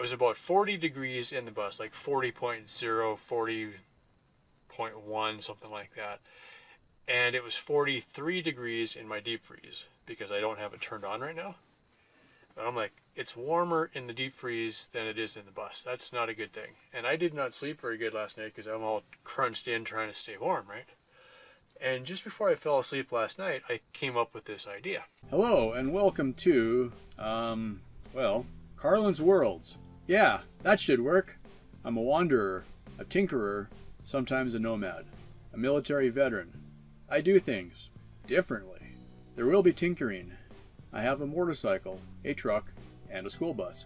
was about 40 degrees in the bus, like 40.0, 40.1, something like that. And it was 43 degrees in my deep freeze because I don't have it turned on right now. But I'm like, it's warmer in the deep freeze than it is in the bus. That's not a good thing. And I did not sleep very good last night because I'm all crunched in trying to stay warm, right? And just before I fell asleep last night, I came up with this idea. Hello and welcome to, well, Carlin's Worlds. Yeah, that should work. I'm a wanderer, a tinkerer, sometimes a nomad, a military veteran. I do things differently. There will be tinkering. I have a motorcycle, a truck, and a school bus.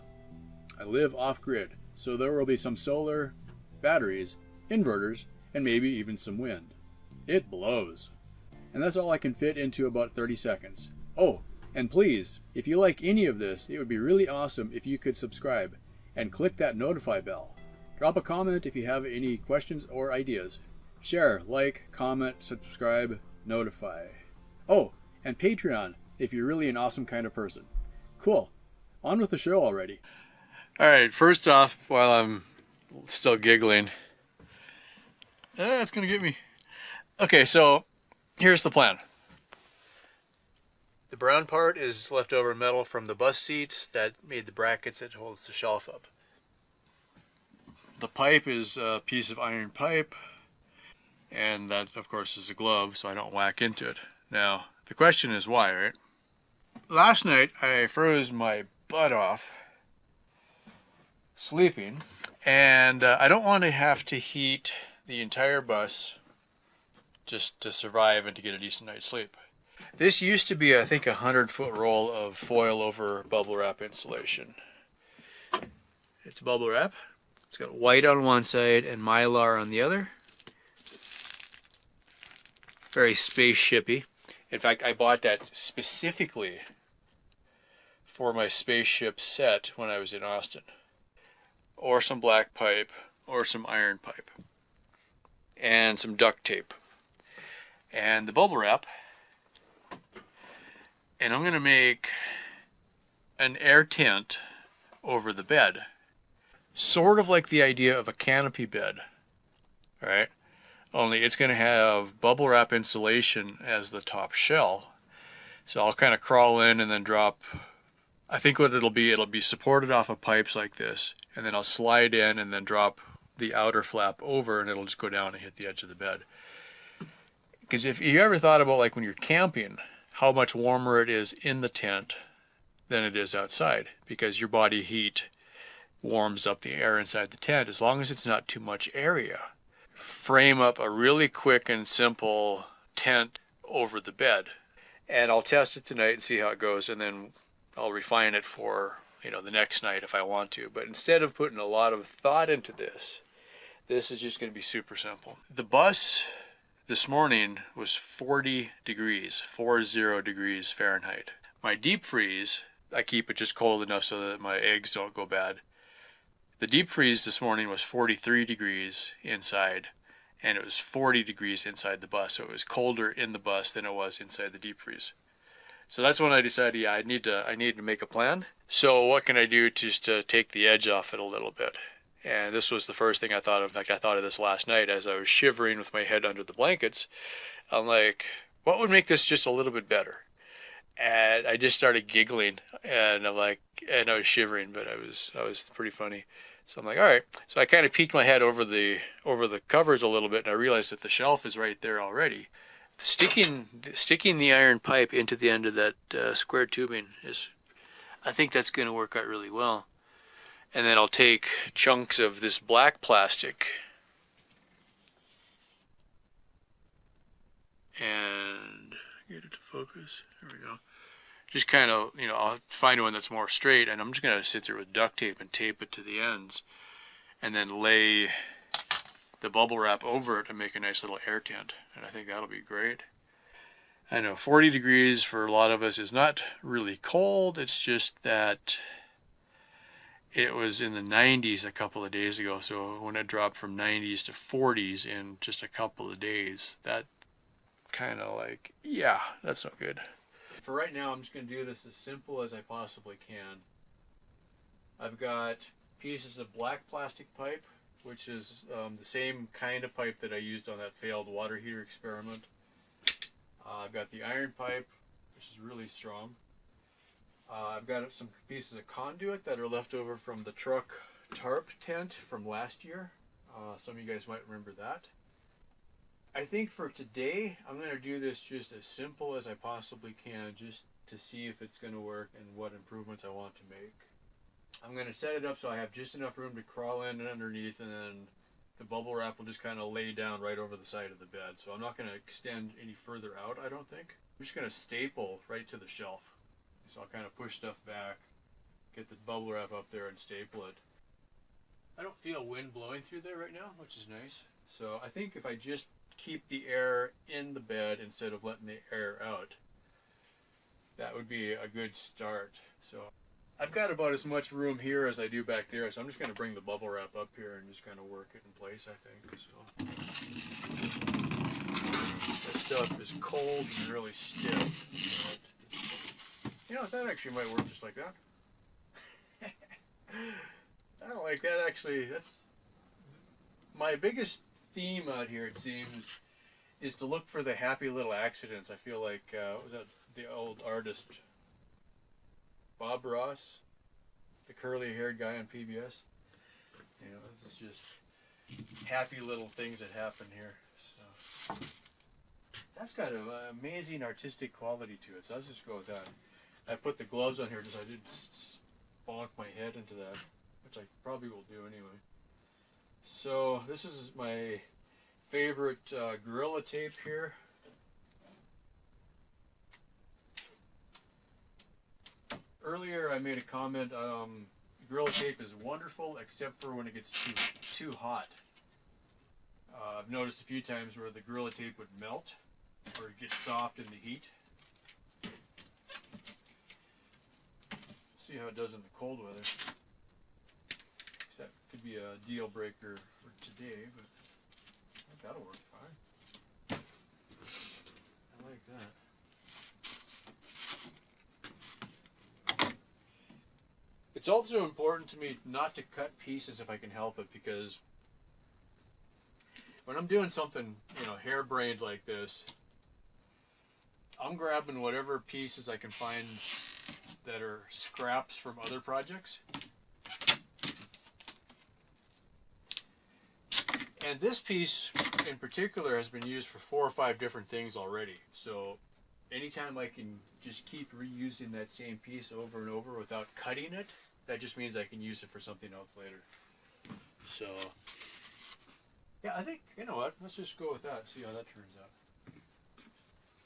I live off-grid, so there will be some solar, batteries, inverters, and maybe even some wind. It blows. And that's all I can fit into about 30 seconds. Oh, and please, if you like any of this, it would be really awesome if you could subscribe and click that notify bell. Drop a comment if you have any questions or ideas. Share, like, comment, subscribe, notify. Oh, and Patreon if you're really an awesome kind of person. Cool. On with the show already. All right, first off, while I'm still giggling, it's going to get me. Okay, so here's the plan. The brown part is leftover metal from the bus seats that made the brackets that holds the shelf up. The pipe is a piece of iron pipe, and that, of course, is a glove, so I don't whack into it. Now, the question is why, right? Last night, I froze my butt off sleeping, and I don't want to have to heat the entire bus just to survive and to get a decent night's sleep. This used to be, I think, a 100-foot roll of foil over bubble wrap insulation. It's bubble wrap. It's got white on one side and mylar on the other. Very spaceshipy. In fact, I bought that specifically for my spaceship set when I was in Austin. Or some black pipe, or some iron pipe, and some duct tape. And the bubble wrap, and I'm going to make an air tent over the bed. Sort of like the idea of a canopy bed, right? Only it's going to have bubble wrap insulation as the top shell. So I'll kind of crawl in and then drop, I think what it'll be supported off of pipes like this, and then I'll slide in and then drop the outer flap over, and it'll just go down and hit the edge of the bed. Because if you ever thought about, like, when you're camping, how much warmer it is in the tent than it is outside, because your body heat warms up the air inside the tent as long as it's not too much area. Frame up a really quick and simple tent over the bed, and I'll test it tonight and see how it goes, and then I'll refine it for, the next night if I want to. But instead of putting a lot of thought into this is just going to be super simple. The bus this morning was 40 degrees, 40 degrees Fahrenheit. My deep freeze, I keep it just cold enough so that my eggs don't go bad. The deep freeze this morning was 43 degrees inside, and it was 40 degrees inside the bus. So it was colder in the bus than it was inside the deep freeze. So that's when I decided, I need to make a plan. So what can I do just to take the edge off it a little bit? And this was the first thing I thought of. In fact, I thought of this last night as I was shivering with my head under the blankets. I'm like, what would make this just a little bit better? And I just started giggling, and I'm like, and I was shivering, but I was pretty funny. So I'm like, all right. So I kind of peeked my head over the covers a little bit, and I realized that the shelf is right there already. Sticking the iron pipe into the end of that square tubing I think that's going to work out really well. And then I'll take chunks of this black plastic and get it to focus. There we go. Just kind of, I'll find one that's more straight, and I'm just going to sit there with duct tape and tape it to the ends, and then lay the bubble wrap over it and make a nice little air tent. And I think that'll be great. I know 40 degrees for a lot of us is not really cold. It's just that it was in the 90s a couple of days ago. So when it dropped from 90s to 40s in just a couple of days, that kind of like, yeah, that's not good. For right now, I'm just going to do this as simple as I possibly can. I've got pieces of black plastic pipe, which is the same kind of pipe that I used on that failed water heater experiment. I've got the iron pipe, which is really strong. I've got some pieces of conduit that are left over from the truck tarp tent from last year. Some of you guys might remember that. I think for today, I'm going to do this just as simple as I possibly can, just to see if it's going to work and what improvements I want to make. I'm going to set it up so I have just enough room to crawl in and underneath, and then the bubble wrap will just kind of lay down right over the side of the bed. So I'm not going to extend any further out, I don't think. I'm just going to staple right to the shelf. So I'll kind of push stuff back, get the bubble wrap up there and staple it. I don't feel wind blowing through there right now, which is nice. So I think if I just keep the air in the bed instead of letting the air out, that would be a good start. So I've got about as much room here as I do back there, so I'm just going to bring the bubble wrap up here and just kind of work it in place, I think. So this stuff is cold and really stiff. You know, that actually might work just like that. I don't like that, actually. That's my biggest theme out here, it seems, is to look for the happy little accidents. I feel like, what was that, the old artist Bob Ross, the curly-haired guy on PBS? You know, this is just happy little things that happen here. So that's got an amazing artistic quality to it, so let's just go with that. I put the gloves on here just so I didn't bonk my head into that, which I probably will do anyway. So this is my favorite Gorilla tape here. Earlier I made a comment, Gorilla tape is wonderful except for when it gets too hot. I've noticed a few times where the Gorilla tape would melt or get soft in the heat. See how it does in the cold weather. That could be a deal breaker for today, but I think that'll work fine. I like that. It's also important to me not to cut pieces if I can help it, because when I'm doing something, you know, harebrained like this, I'm grabbing whatever pieces I can find that are scraps from other projects. And this piece in particular has been used for 4 or 5 different things already. So anytime I can just keep reusing that same piece over and over without cutting it, that just means I can use it for something else later. So yeah, I think, you know what, let's just go with that, see how that turns out.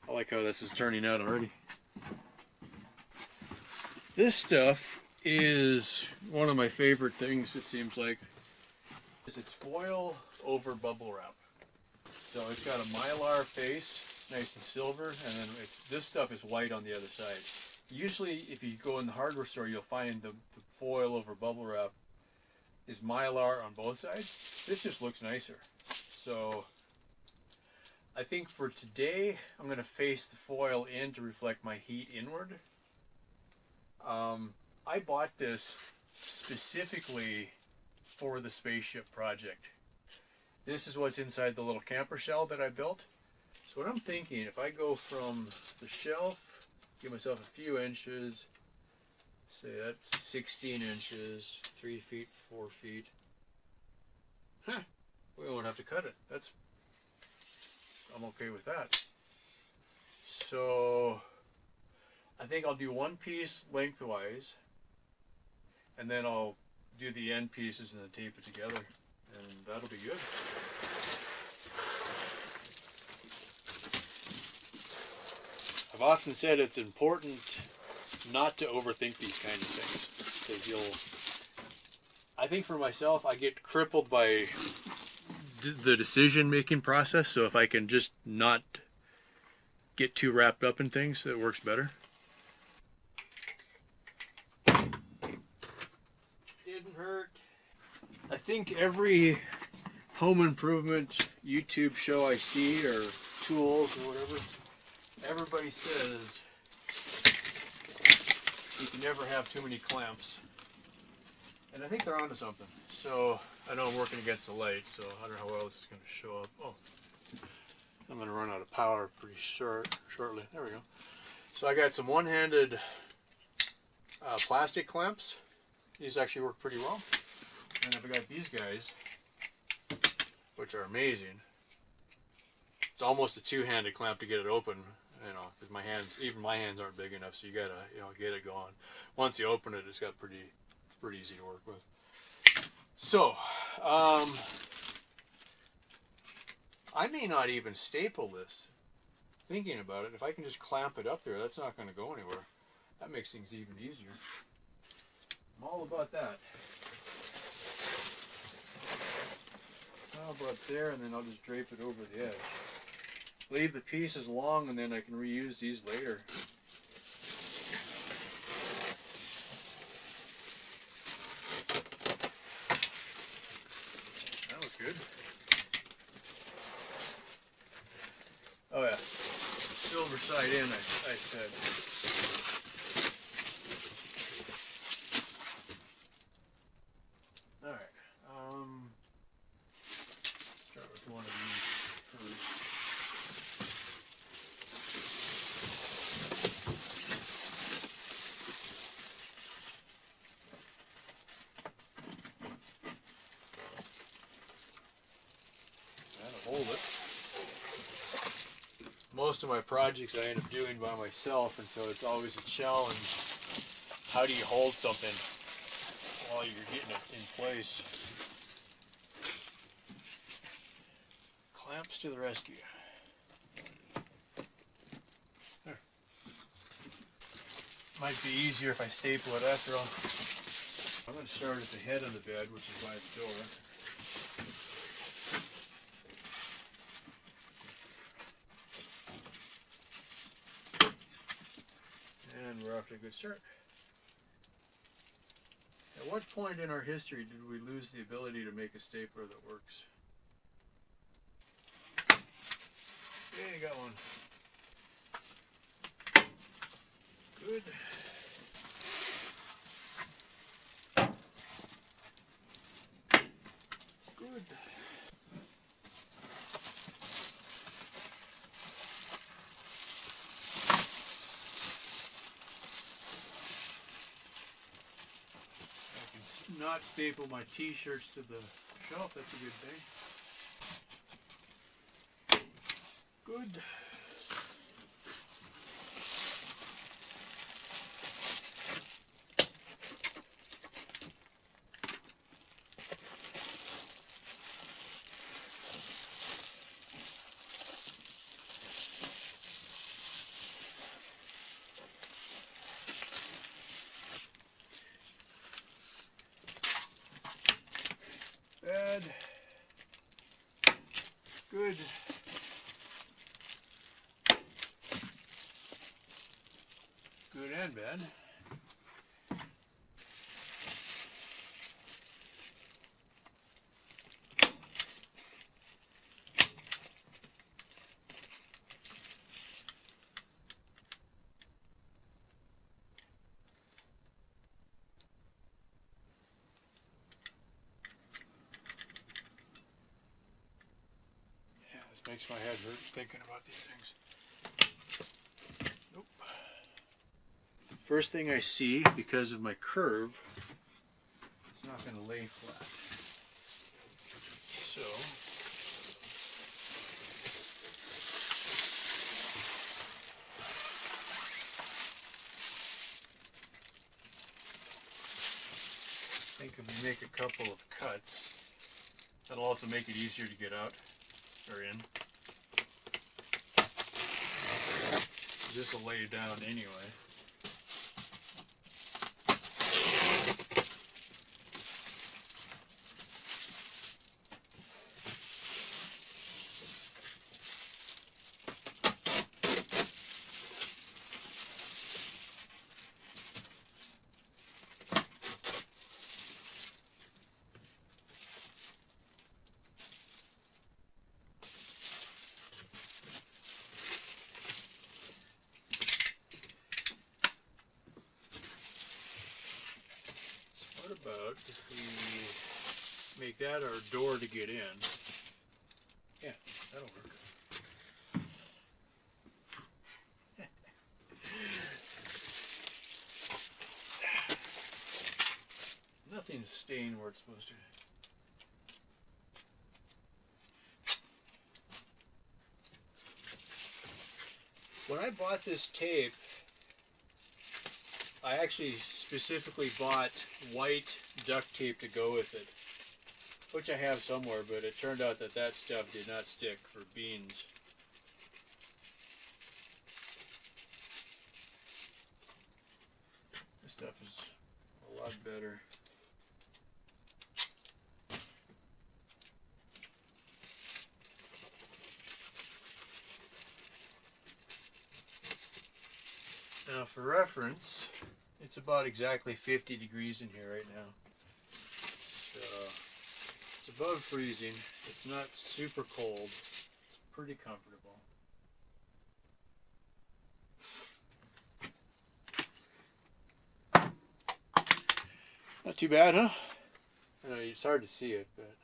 I like how this is turning out already. This stuff is one of my favorite things, it seems like. It's foil over bubble wrap. So it's got a mylar face, it's nice and silver, and then this stuff is white on the other side. Usually if you go in the hardware store, you'll find the foil over bubble wrap is mylar on both sides. This just looks nicer. So I think for today, I'm going to face the foil in to reflect my heat inward. I bought this specifically for the spaceship project. This is what's inside the little camper shell that I built. So what I'm thinking, if I go from the shelf, give myself a few inches, say that's 16 inches, 3 feet, 4 feet. Huh, we won't have to cut it. I'm okay with that. So I think I'll do one piece lengthwise, and then I'll do the end pieces and then tape it together, and that'll be good. I've often said it's important not to overthink these kinds of things, because I think for myself, I get crippled by the decision-making process, so if I can just not get too wrapped up in things, it works better. Didn't hurt. I think every home improvement YouTube show I see, or tools or whatever, everybody says you can never have too many clamps. And I think they're onto something. So I know I'm working against the light, so I don't know how well this is going to show up. Oh, I'm going to run out of power pretty shortly. There we go. So I got some one-handed plastic clamps. These actually work pretty well. And I've got these guys, which are amazing. It's almost a two-handed clamp to get it open, you know, because my hands, even my hands aren't big enough, so you gotta, you know, get it going. Once you open it, it's got pretty easy to work with. So, I may not even staple this. Thinking about it, if I can just clamp it up there, that's not going to go anywhere. That makes things even easier. I'm all about that. How about there, and then I'll just drape it over the edge. Leave the pieces long, and then I can reuse these later. That was good. Oh yeah, silver side in, I said. All right, start with one of these first. That'll hold it. Most of my projects I end up doing by myself, and so it's always a challenge. How do you hold something while you're getting it in place? Clamps to the rescue. There. Might be easier if I staple it after all. I'm going to start at the head of the bed, which is by the door. And we're off to a good start. At what point in our history did we lose the ability to make a stapler that works? Yeah, you got one. Good. Good. Not staple my t-shirts to the shelf, that's a good thing. Good. Bad. Good. Good and bad. Makes my head hurt thinking about these things. Nope. First thing I see, because of my curve, it's not going to lay flat. So, I think if we make a couple of cuts, that'll also make it easier to get out or in. This will lay down anyway. about if we make that our door to get in. Yeah, that'll work. Nothing's staying where it's supposed to. When I bought this tape, I actually specifically bought white duct tape to go with it, which I have somewhere, but it turned out that that stuff did not stick for beans. This stuff is a lot better. Now for reference, it's about exactly 50 degrees in here right now. So it's above freezing. It's not super cold. It's pretty comfortable. Not too bad, huh? I know it's hard to see it, but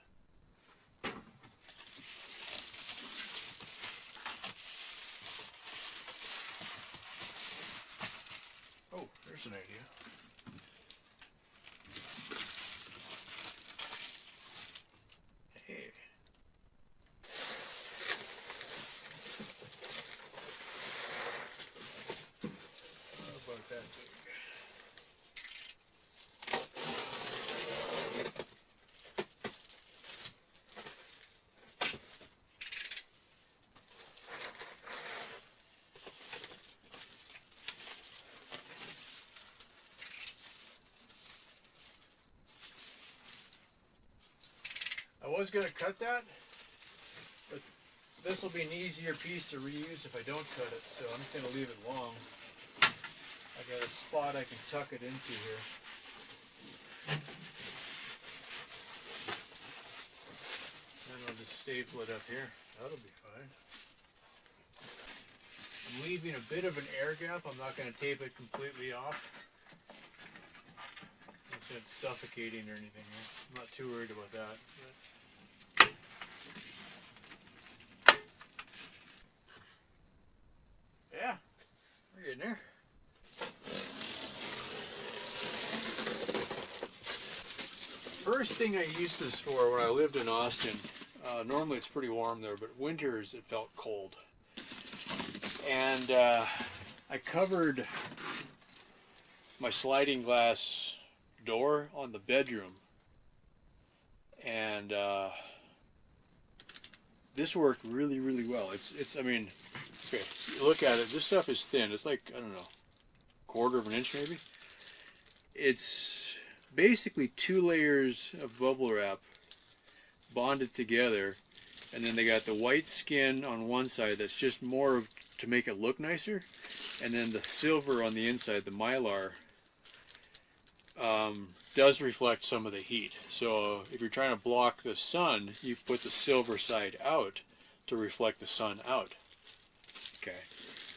oh, there's an idea. Hey. How about that big? I was going to cut that, but this will be an easier piece to reuse if I don't cut it, so I'm just going to leave it long. I got a spot I can tuck it into here. Then I'll just staple it up here. That'll be fine. I'm leaving a bit of an air gap. I'm not going to tape it completely off. It's suffocating or anything. I'm not too worried about that. But yeah, we're getting there. First thing I used this for when I lived in Austin, normally it's pretty warm there, but winters it felt cold. And I covered my sliding glass door on the bedroom, and this worked really well. It's I mean, okay, look at it, this stuff is thin. It's like, I don't know, 1/4 of an inch maybe. It's basically 2 layers of bubble wrap bonded together, and then they got the white skin on one side that's just more of, to make it look nicer, and then the silver on the inside, the mylar, does reflect some of the heat. So if you're trying to block the sun, you put the silver side out to reflect the sun out. Okay.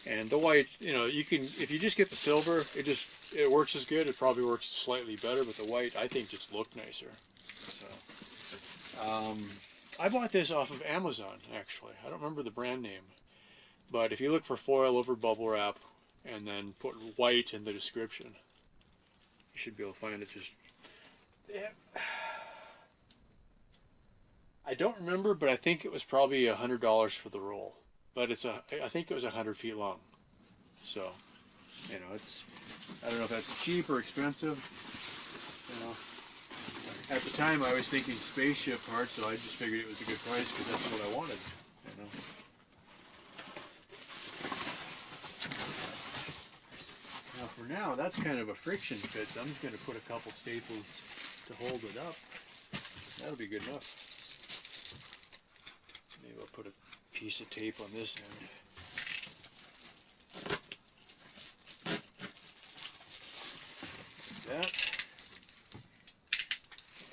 And the white, you know, you can, if you just get the silver, it works as good. It probably works slightly better, but the white, I think, just looked nicer. So I bought this off of Amazon, actually. I don't remember the brand name, but if you look for foil over bubble wrap and then put white in the description, you should be able to find it. Just, yeah. I don't remember, but I think it was probably $100 for the roll. But I think it was 100 feet long. So, you know, it's, I don't know if that's cheap or expensive. You know, at the time I was thinking spaceship parts, so I just figured it was a good price because that's what I wanted. You know. Now for now, that's kind of a friction fit, so I'm just going to put a couple staples to hold it up. That'll be good enough. Maybe I'll put a piece of tape on this end. Like that.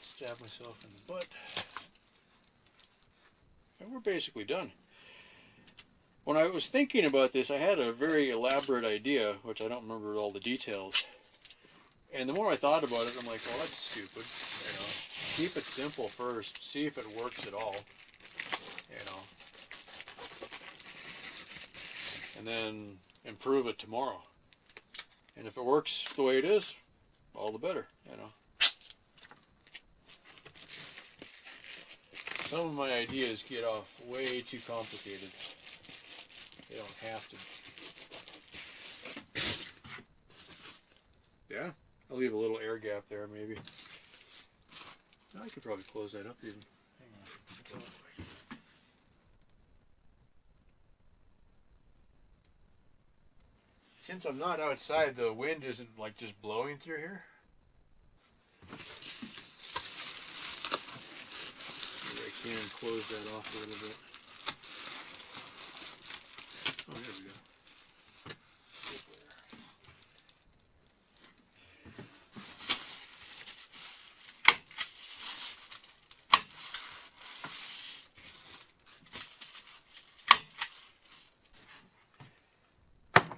Stab myself in the butt. And we're basically done. When I was thinking about this, I had a very elaborate idea, which I don't remember all the details. And the more I thought about it, I'm like, well, that's stupid. keep it simple first. See if it works at all. You know. And then improve it tomorrow. And if it works the way it is, all the better, you know. Some of my ideas get off way too complicated. They don't have to. Yeah, I'll leave a little air gap there maybe. I could probably close that up even. Hang on. Since I'm not outside, the wind isn't like just blowing through here. Maybe I can close that off a little bit. Oh, there we go.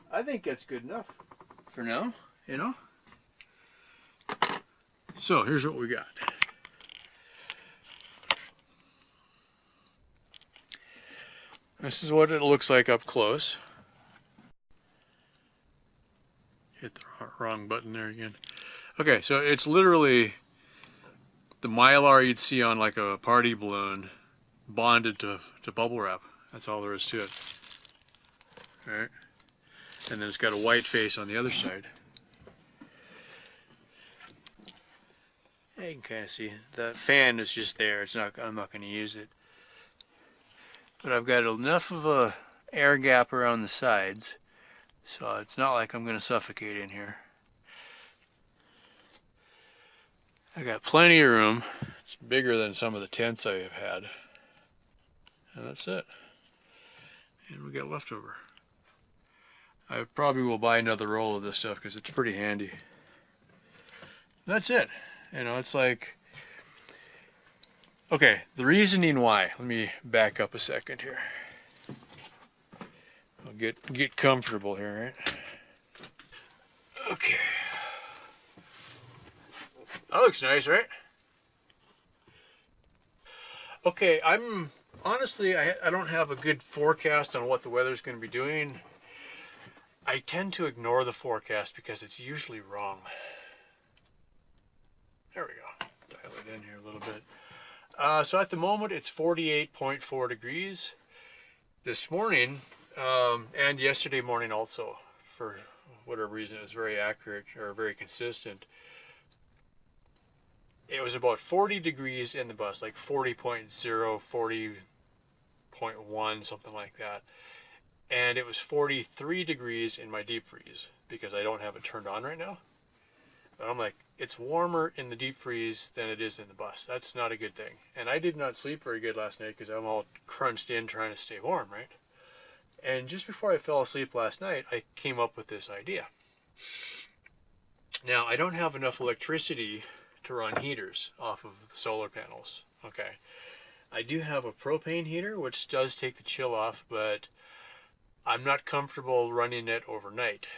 I think that's good enough for now, you know. So here's what we got. This is what it looks like up close. Hit the wrong button there again. Okay, so it's literally the Mylar you'd see on like a party balloon bonded to bubble wrap. That's all there is to it. All right. And then it's got a white face on the other side. You can kind of see the fan is just there. It's not. I'm not going to use it. But I've got enough of a air gap around the sides, so it's not like I'm going to suffocate in here. I got plenty of room. It's bigger than some of the tents I have had. And that's it. And we got leftover. I probably will buy another roll of this stuff because it's pretty handy. That's it. You know, it's like... Okay, the reasoning why. Let me back up a second here. I'll get comfortable here, right? Okay. That looks nice, right? Okay, honestly, I don't have a good forecast on what the weather's going to be doing. I tend to ignore the forecast because it's usually wrong. There we go. Dial it in here a little bit. So at the moment it's 48.4 degrees. This morning, and yesterday morning also, for whatever reason, it was very accurate or very consistent. It was about 40 degrees in the bus, like 40.0, 40.1, something like that. And it was 43 degrees in my deep freeze because I don't have it turned on right now. But I'm like, it's warmer in the deep freeze than it is in the bus. That's not a good thing. And I did not sleep very good last night because I'm all crunched in trying to stay warm, right? And just before I fell asleep last night, I came up with this idea. Now, I don't have enough electricity to run heaters off of the solar panels. Okay. I do have a propane heater, which does take the chill off, but I'm not comfortable running it overnight.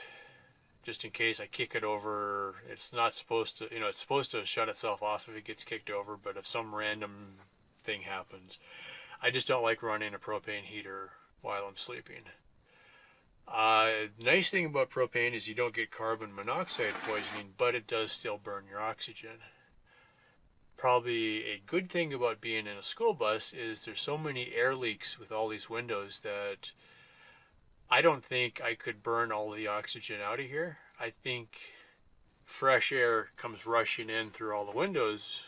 Just in case I kick it over, it's not supposed to, you know, it's supposed to shut itself off if it gets kicked over, but if some random thing happens, I just don't like running a propane heater while I'm sleeping. Nice thing about propane is you don't get carbon monoxide poisoning, but it does still burn your oxygen. Probably a good thing about being in a school bus is there's so many air leaks with all these windows that I don't think I could burn all the oxygen out of here. I think fresh air comes rushing in through all the windows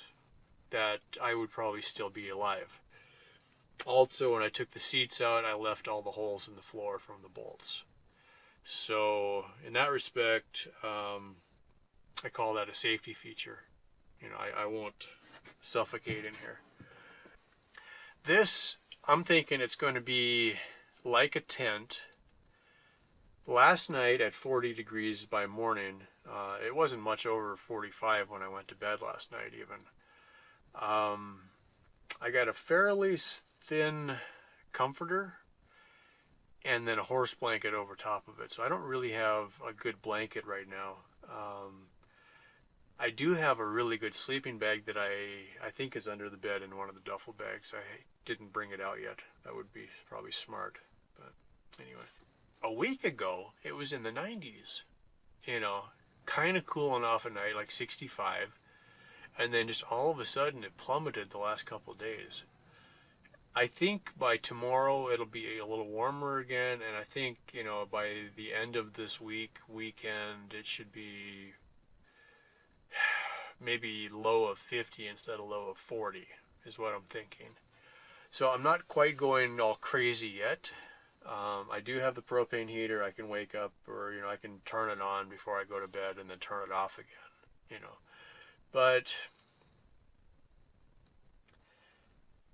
that I would probably still be alive. Also, when I took the seats out, I left all the holes in the floor from the bolts. So in that respect, I call that a safety feature. You know, I won't suffocate in here. This, I'm thinking it's going to be like a tent. Last night at 40 degrees by morning, it wasn't much over 45 when I went to bed last night even. I got a fairly thin comforter and then a horse blanket over top of it. So I don't really have a good blanket right now. I do have a really good sleeping bag that I think is under the bed in one of the duffel bags. I didn't bring it out yet. That would be probably smart. But anyway, a week ago, it was in the 90s. You know, kind of cooling off at night, like 65. And then just all of a sudden, it plummeted the last couple of days. I think by tomorrow it'll be a little warmer again, and I think, you know, by the end of this weekend, it should be maybe low of 50 instead of low of 40 is what I'm thinking. So I'm not quite going all crazy yet. I do have the propane heater. I can wake up, or, you know, I can turn it on before I go to bed and then turn it off again, you know. But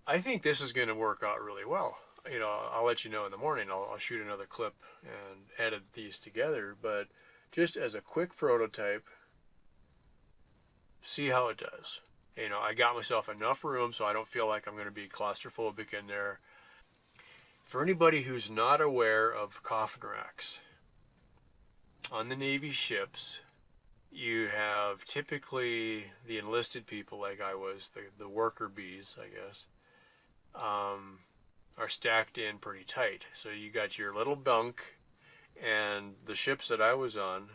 I think this is going to work out really well. You know, I'll let you know in the morning. I'll shoot another clip and edit these together. But just as a quick prototype, see how it does. You know, I got myself enough room so I don't feel like I'm going to be claustrophobic in there. For anybody who's not aware of coffin racks, on the Navy ships, you have typically the enlisted people, like I was, the worker bees, I guess, are stacked in pretty tight. So you got your little bunk, and the ships that I was on,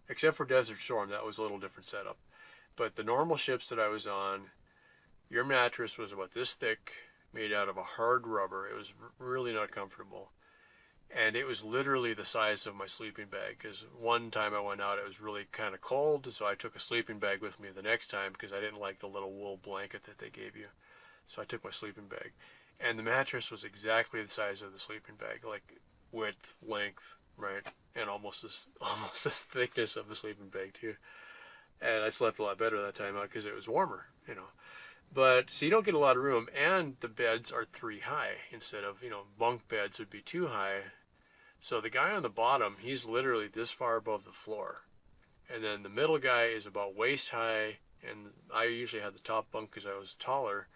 except for Desert Storm, that was a little different setup. But the normal ships that I was on, your mattress was about this thick, made out of a hard rubber. It was really not comfortable. And it was literally the size of my sleeping bag, because one time I went out, it was really kind of cold, so I took a sleeping bag with me the next time because I didn't like the little wool blanket that they gave you. So I took my sleeping bag. And the mattress was exactly the size of the sleeping bag, like width, length, right? And almost the thickness of the sleeping bag too. And I slept a lot better that time out because it was warmer, you know. But so you don't get a lot of room, and the beds are 3 high instead of, you know, bunk beds would be 2 high. So the guy on the bottom, he's literally this far above the floor. And then the middle guy is about waist high, and I usually had the top bunk because I was taller.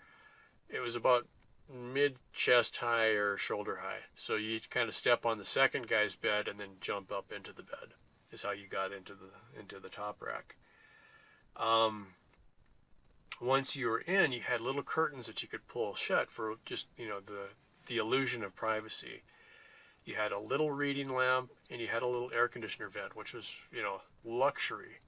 It was about mid-chest high or shoulder high. So you kind of step on the second guy's bed and then jump up into the bed is how you got into the top rack. Once you were in, you had little curtains that you could pull shut for just, you know, the illusion of privacy. You had a little reading lamp, and you had a little air conditioner vent, which was, you know, luxury.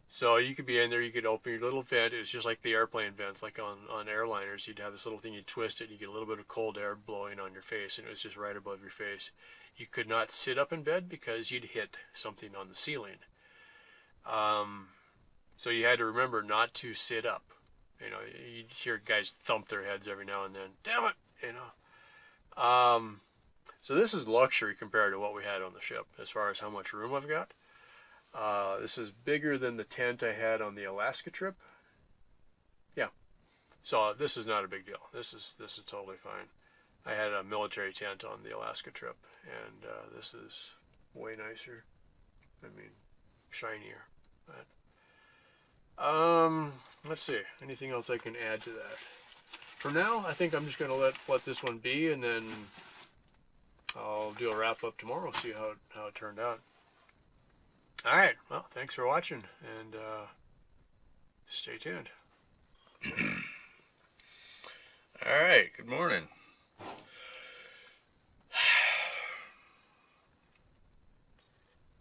So you could be in there, you could open your little vent. It was just like the airplane vents, like on airliners. You'd have this little thing, you'd twist it, and you get a little bit of cold air blowing on your face, and it was just right above your face. You could not sit up in bed because you'd hit something on the ceiling. So you had to remember not to sit up. You know, you hear guys thump their heads every now and then. Damn it, you know. So this is luxury compared to what we had on the ship as far as how much room I've got. This is bigger than the tent I had on the Alaska trip. Yeah. So this is not a big deal. This is totally fine. I had a military tent on the Alaska trip, and this is way nicer. I mean, shinier. But let's see. Anything else I can add to that? For now, I think I'm just going to let this one be, and then I'll do a wrap up tomorrow, see how it turned out. All right. Well, thanks for watching, and stay tuned. All right. Good morning.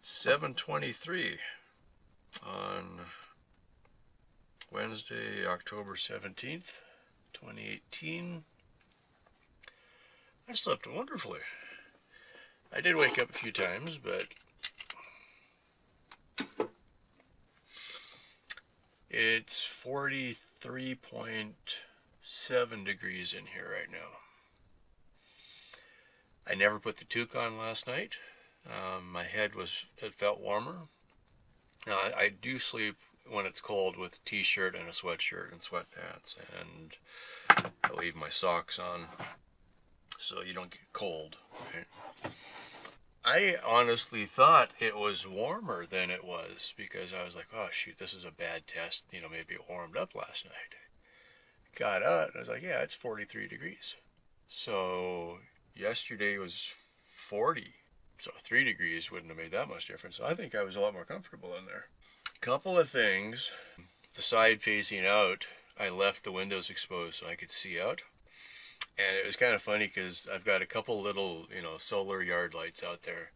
(7:23) on Wednesday, October 17th, 2018. I slept wonderfully. I did wake up a few times, but it's 43.7 degrees in here right now. I never put the toque on last night. My head it felt warmer. Now, I do sleep when it's cold with a t-shirt and a sweatshirt and sweatpants, and I leave my socks on so you don't get cold. Right? I honestly thought it was warmer than it was because I was like, oh shoot, this is a bad test. You know, maybe it warmed up last night. Got out, and I was like, yeah, it's 43 degrees. So yesterday was 40. So 3 degrees wouldn't have made that much difference. So I think I was a lot more comfortable in there. Couple of things. The side facing out, I left the windows exposed so I could see out. And it was kind of funny because I've got a couple little, solar yard lights out there.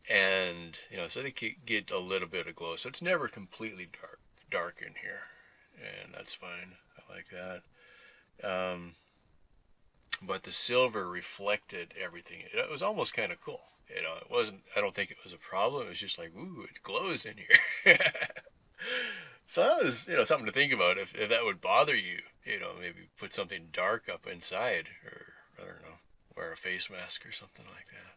And, so they get a little bit of glow. So it's never completely dark in here. And that's fine. I like that. But the silver reflected everything. It was almost kind of cool. It wasn't, I don't think it was a problem. It was just like, ooh, it glows in here. So that was, something to think about. If that would bother you, maybe put something dark up inside, or, I don't know, wear a face mask or something like that.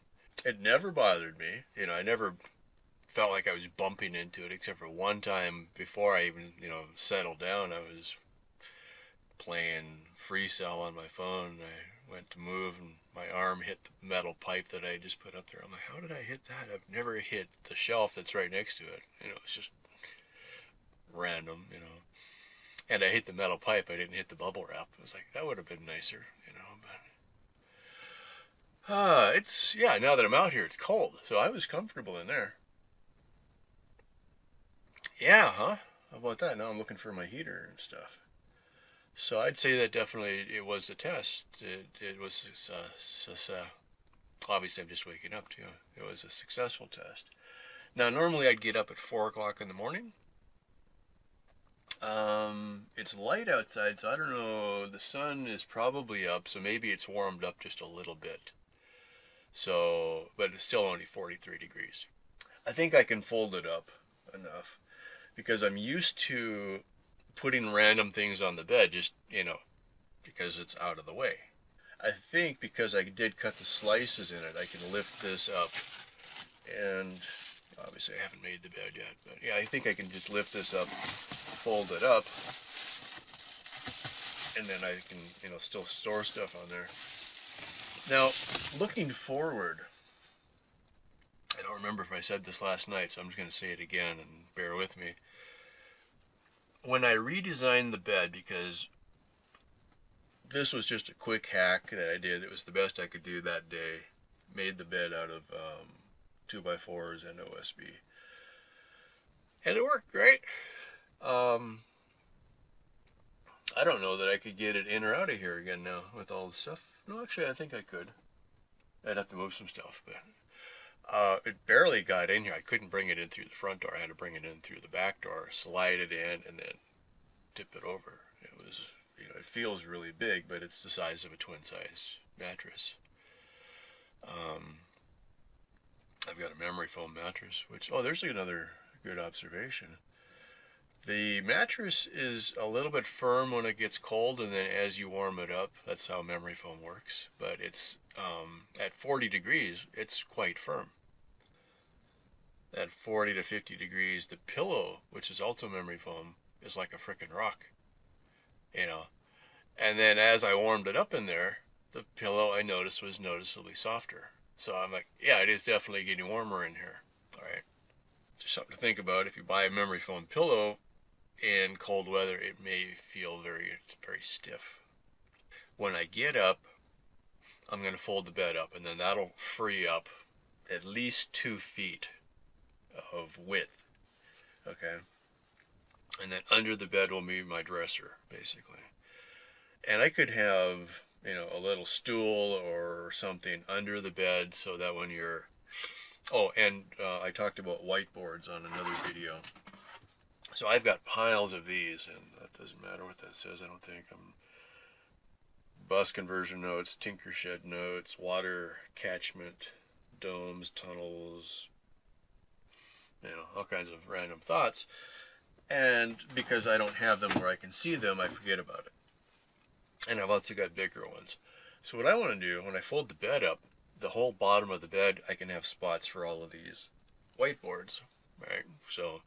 It never bothered me. I never felt like I was bumping into it, except for one time before I even, settled down. I was playing Free Cell on my phone. I went to move and my arm hit the metal pipe that I just put up there. I'm like, how did I hit that? I've never hit the shelf that's right next to it. It's just random, And I hit the metal pipe. I didn't hit the bubble wrap. It was like, that would have been nicer, but now that I'm out here, it's cold. So I was comfortable in there. Yeah, huh? How about that? Now I'm looking for my heater and stuff. So I'd say that definitely it was a test. It was obviously I'm just waking up too. It was a successful test. Now normally I'd get up at 4 o'clock in the morning. It's light outside, so I don't know. The sun is probably up, so maybe it's warmed up just a little bit. So, but it's still only 43 degrees. I think I can fold it up enough because I'm used to putting random things on the bed, just, because it's out of the way. I think because I did cut the slices in it, I can lift this up. And obviously I haven't made the bed yet, but yeah, I think I can just lift this up, fold it up, and then I can, still store stuff on there. Now, looking forward, I don't remember if I said this last night, so I'm just going to say it again and bear with me. When I redesigned the bed, because this was just a quick hack that I did, it was the best I could do that day, made the bed out of 2x4s and OSB. And it worked great. I don't know that I could get it in or out of here again now with all the stuff. No, actually, I think I could. I'd have to move some stuff, but it barely got in here. I couldn't bring it in through the front door. I had to bring it in through the back door, slide it in, and then tip it over. It was, it feels really big, but it's the size of a twin-size mattress. I've got a memory foam mattress, which, there's another good observation. The mattress is a little bit firm when it gets cold, and then as you warm it up, that's how memory foam works. But it's, at 40 degrees, it's quite firm. At 40 to 50 degrees, the pillow, which is also memory foam, is like a frickin' rock. And then as I warmed it up in there, the pillow I noticed was noticeably softer. So I'm like, yeah, it is definitely getting warmer in here. All right. Just something to think about. If you buy a memory foam pillow in cold weather, it may feel very, very stiff. When I get up, I'm going to fold the bed up, and then that'll free up at least 2 feet of width. Okay. And then under the bed will be my dresser, basically. And I could have, a little stool or something under the bed so that when you're... I talked about whiteboards on another video. So I've got piles of these, and that doesn't matter what that says, I don't think. Bus conversion notes, tinker shed notes, water catchment, domes, tunnels, all kinds of random thoughts. And because I don't have them where I can see them, I forget about it. And I've also got bigger ones. So what I want to do, when I fold the bed up, the whole bottom of the bed, I can have spots for all of these whiteboards, right? So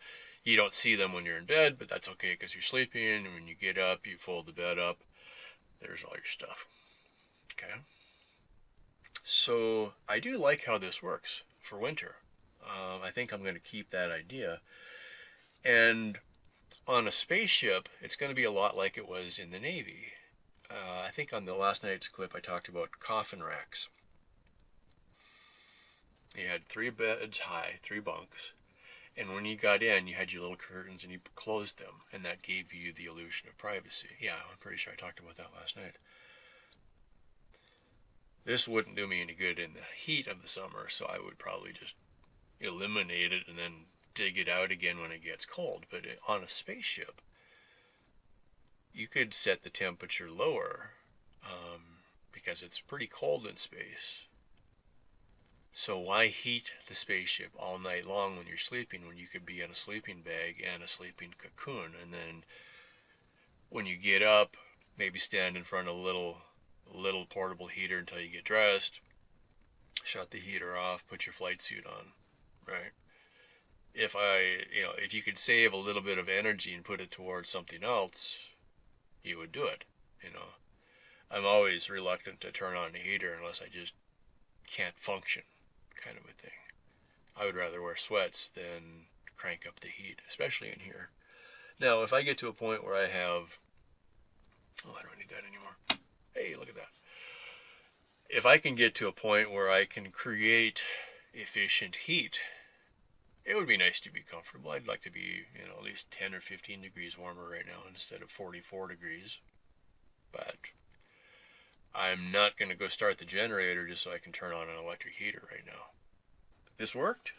you don't see them when you're in bed, but that's okay because you're sleeping. And when you get up, you fold the bed up. There's all your stuff. Okay. So I do like how this works for winter. I think I'm going to keep that idea. And on a spaceship, it's going to be a lot like it was in the Navy. I think on the last night's clip I talked about coffin racks. You had 3 beds high, 3 bunks, And when you got in, you had your little curtains and you closed them, and that gave you the illusion of privacy. Yeah, I'm pretty sure I talked about that last night. This wouldn't do me any good in the heat of the summer, so I would probably just eliminate it and then dig it out again when it gets cold. But on a spaceship, you could set the temperature lower because it's pretty cold in space. So why heat the spaceship all night long when you're sleeping, when you could be in a sleeping bag and a sleeping cocoon? And then when you get up, maybe stand in front of a little portable heater until you get dressed, shut the heater off, put your flight suit on, right? If you could save a little bit of energy and put it towards something else, you would do it, I'm always reluctant to turn on the heater unless I just can't function, kind of a thing. I would rather wear sweats than crank up the heat, especially in here. Now, if I get to a point where I have, I don't need that anymore. Hey, look at that. If I can get to a point where I can create efficient heat, it would be nice to be comfortable. I'd like to be, at least 10 or 15 degrees warmer right now instead of 44 degrees. But I'm not going to go start the generator just so I can turn on an electric heater right now. This worked.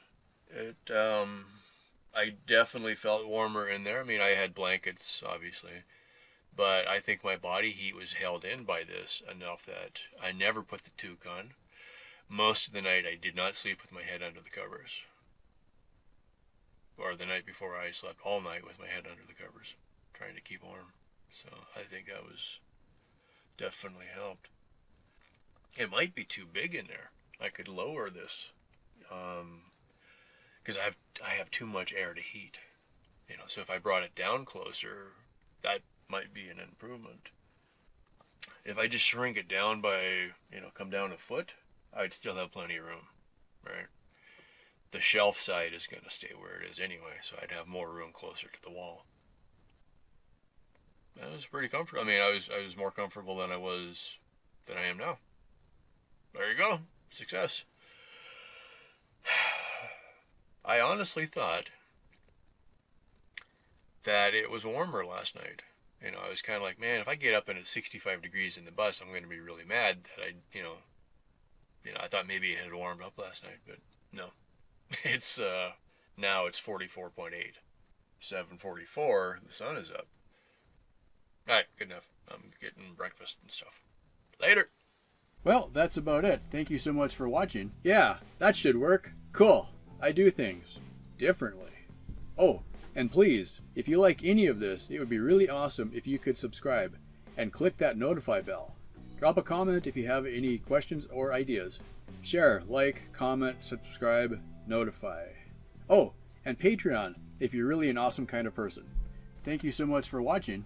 I definitely felt warmer in there. I mean, I had blankets, obviously, but I think my body heat was held in by this enough that I never put the toque on. Most of the night, I did not sleep with my head under the covers. Or the night before, I slept all night with my head under the covers, trying to keep warm. So I think that was definitely helped. It might be too big in there. I could lower this because I have too much air to heat. So if I brought it down closer, that might be an improvement. If I just shrink it down by, come down a foot, I'd still have plenty of room, right? The shelf side is going to stay where it is anyway, so I'd have more room closer to the wall. That was pretty comfortable. I mean, I was more comfortable than I am now. There you go. Success. I honestly thought that it was warmer last night. I was kind of like, man, if I get up and it's 65 degrees in the bus, I'm going to be really mad that I thought maybe it had warmed up last night, but no. It's now it's 44.8. 7:44, the sun is up. Alright, good enough. I'm getting breakfast and stuff. Later! Well, that's about it. Thank you so much for watching. Yeah, that should work. Cool. I do things differently. Oh, and please, if you like any of this, it would be really awesome if you could subscribe and click that notify bell. Drop a comment if you have any questions or ideas. Share, like, comment, subscribe, notify. Oh, and Patreon if you're really an awesome kind of person. Thank you so much for watching.